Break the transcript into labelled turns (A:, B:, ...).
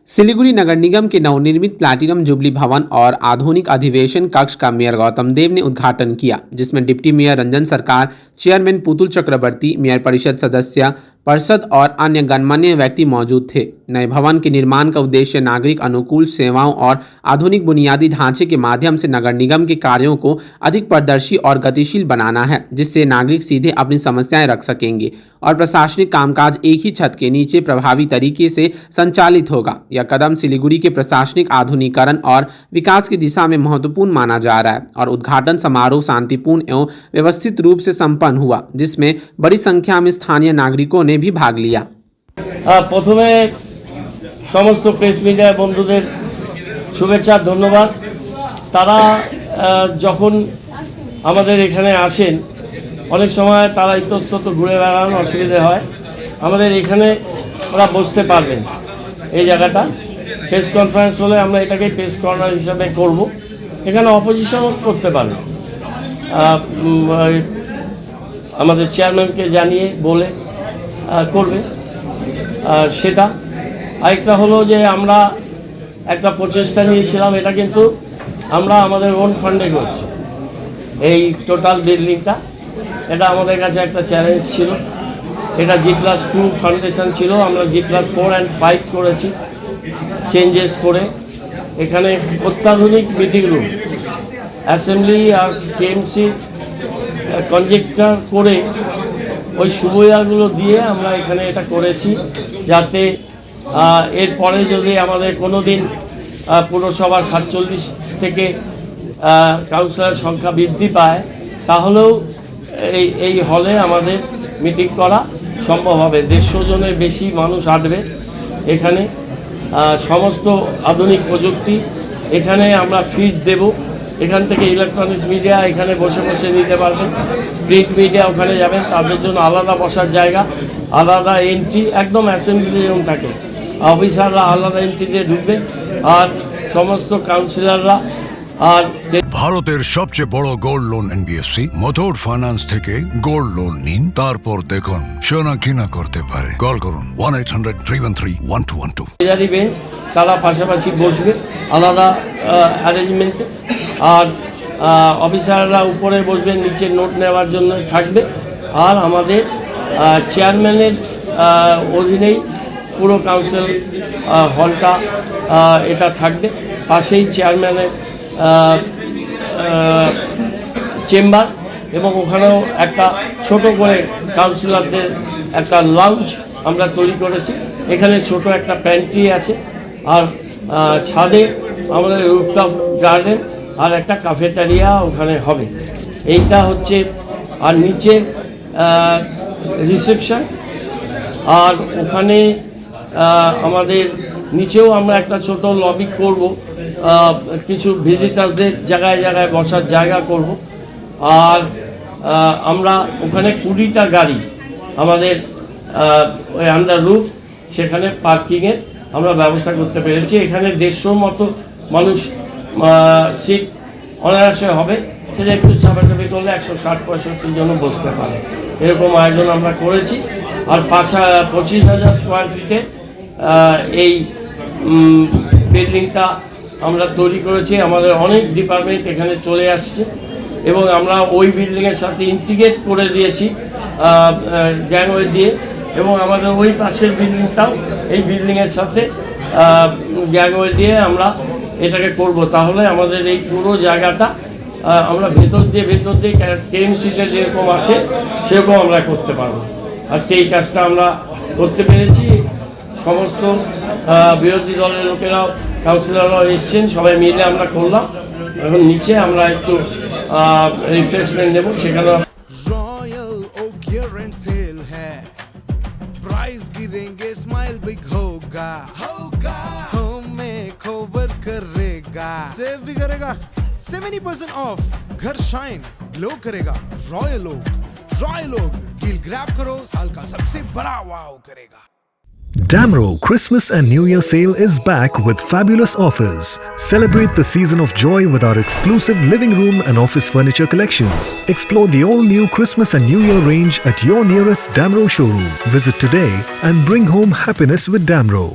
A: सिलीगुड़ी नगर निगम के नवनिर्मित platinum jubilee भवन और आधुनिक अधिवेशन कक्ष का मेयर गौतम देव ने उद्घाटन किया, जिसमें डिप्टी मेयर रंजन सरकार, चेयरमैन पुतुल चक्रवर्ती, मेयर परिषद सदस्य पार्षद और अन्य गणमान्य व्यक्ति मौजूद थे। नए भवन के निर्माण का उद्देश्य नागरिक अनुकूल सेवाओं और आधुनिक बुनियादी ढांचे के माध्यम से नगर निगम के कार्यों को अधिक पारदर्शी और गतिशील बनाना है, जिससे नागरिक सीधे अपनी समस्याएं रख सकेंगे और प्रशासनिक कामकाज एक ही छत के नीचे प्रभावी तरीके से संचालित होगा। यह कदम सिलीगुड़ी के प्रशासनिक आधुनिकीकरण और विकास की दिशा में महत्वपूर्ण माना जा रहा है और उद्घाटन समारोह शांतिपूर्ण एवं व्यवस्थित रूप से संपन्न हुआ, जिसमें बड़ी संख्या में स्थानीय नागरिकों ने भी भाग लिया।
B: प्रथमे समस्त प्रेस मीडिया बंधुদের শুভেচ্ছা ধন্যবাদ। তারা যখন আমাদের এখানে আসেন অনেক সময় তারা ইতস্তত ঘুরে বেড়ানো অসুবিধা হয়, আমাদের এখানে ওরা বসতে পারবেন। এই জায়গাটা প্রেস কনফারেন্স হলে আমরা এটাকে প্রেস কর্নার হিসাবে করব, এখানে অপোজিশনও করতে পারবেন। আমাদের চেয়ারম্যানকে জানিয়ে বলে করবে সেটা। আরেকটা হলো যে আমরা একটা প্রচেষ্টা নিয়েছিলাম, এটা কিন্তু আমরা আমাদের ওন ফান্ডে করছি। এই টোটাল বিল্ডিংটা এটা আমাদের কাছে একটা চ্যালেঞ্জ ছিল। এটা G+2 ফাউন্ডেশন ছিল, আমরা G+4 and 5 করেছি চেঞ্জেস করে। এখানে অত্যাধুনিক মিটিং রুম, অ্যাসেম্বলি আর কেএমসি কনজেক্টর করে ওই সুবিধাগুলো দিয়ে আমরা এখানে এটা করেছি, যাতে এরপরে যদি আমাদের কোনো দিন পুরসভা 47 থেকে কাউন্সিলরের সংখ্যা বৃদ্ধি পায়, তাহলেও এই হলে আমাদের মিটিং করা সম্ভব হবে। 150 জনের বেশি মানুষ আসবে এখানে। সমস্ত আধুনিক প্রযুক্তি এখানে আমরা ফিড দেব। এখান থেকে ইলেকট্রনিক্স মিডিয়া এখানে বসে বসে নিতে পারবেন, প্রিন্ট মিডিয়া ওখানে যাবেন, তাদের জন্য আলাদা বসার জায়গা, আলাদা এন্ট্রি, একদম অ্যাসেম্বলি যেমন থাকে অফিসাররা আলাদা এন্ট্রি দিয়ে ঢুকবে আর সমস্ত কাউন্সিলররা। আর
C: ভারতের সবচেয়ে বড় gold loan NBFC Muthoot finance থেকে গোল্ড লোন নিন, তারপর দেখুন সোনা কিনা করতে পারে। কল করুন 1-800-313-1212।
B: ট্রেজারি বেঞ্চ তারা পাশাপাশি বসবে আলাদা অ্যারেঞ্জমেন্টে, আর অফিসাররা উপরে বসবেন, নিচে নোট নেওয়ার জন্য থাকবে। আর আমাদের চেয়ারম্যানের অধীনেই পুরো কাউন্সিল হলটা এটা থাকবে। পাশেই চেয়ারম্যানের চেম্বার এবং ওখানেও একটা ছোট করে কাউন্সিলরদের একটা লাউঞ্জ আমরা তৈরি করেছি। এখানে ছোট একটা প্যান্ট্রি আছে, আর ছাদে আমাদের রুফটপ গার্ডেন আর একটা ক্যাফেটেরিয়া ওখানে হবে। এইটা হচ্ছে, আর নিচে রিসেপশন, আর ওখানে আমাদের নিচেও আমরা একটা ছোট লবি করব, কিছু ভিজিটারদের জায়গায় জায়গায় বসার জায়গা করব। আর আমরা ওখানে 20টা গাড়ি আমাদের ওই আন্ডার রুফ সেখানে পার্কিংয়ের আমরা ব্যবস্থা করতে পেরেছি। এখানে 150 মতো মানুষ সিট অনায়াসে হবে, সেটা একটু চাপাচাপি করলে 160-65 জন বসতে পারে, এরকম আয়োজন আমরা করেছি। আর 25,000 স্কোয়ার ফিটে এই বিল্ডিংটা আমরা তৈরি করেছি। আমাদের অনেক ডিপার্টমেন্ট এখানে চলে আসছে এবং আমরা ওই বিল্ডিংয়ের সাথে ইন্টিগ্রেট করে দিয়েছি গ্যাংওয়ে দিয়ে, এবং আমাদের ওই পাশের বিল্ডিংটাও এই বিল্ডিংয়ের সাথে গ্যাংওয়ে দিয়ে আমরা এটাকে করব। তাহলে আমাদের এই পুরো জায়গাটা আমরা ভেতর দিয়ে কেএমসিতে যেরকম আছে সেরকম আমরা করতে পারবো। আজকে এই কাজটা আমরা করতে পেরেছি। সমস্ত বিরোধী দলের লোকেরাও কাউন্সিলররাও এসছেন, সবাই মিলে আমরা করলাম। এখন নিচে আমরা একটু রিফ্রেশমেন্ট নেব, সেখানে
D: Royal Oak year end sale है, प्राइस गिरेंगे स्माइल बिग होगा, होम मेकओवर करेगा, सेव भी करेगा 70% ऑफ, घर शाइन ग्लो करेगा। रॉयल ओक डील ग्रैब करो, साल का सबसे बड़ा वाव करेगा।
E: Damro Christmas and New Year sale is back with fabulous offers. Celebrate the season of joy with our exclusive living room and office furniture collections. Explore the all-new Christmas and New Year range at your nearest Damro showroom. Visit today and bring home happiness with Damro.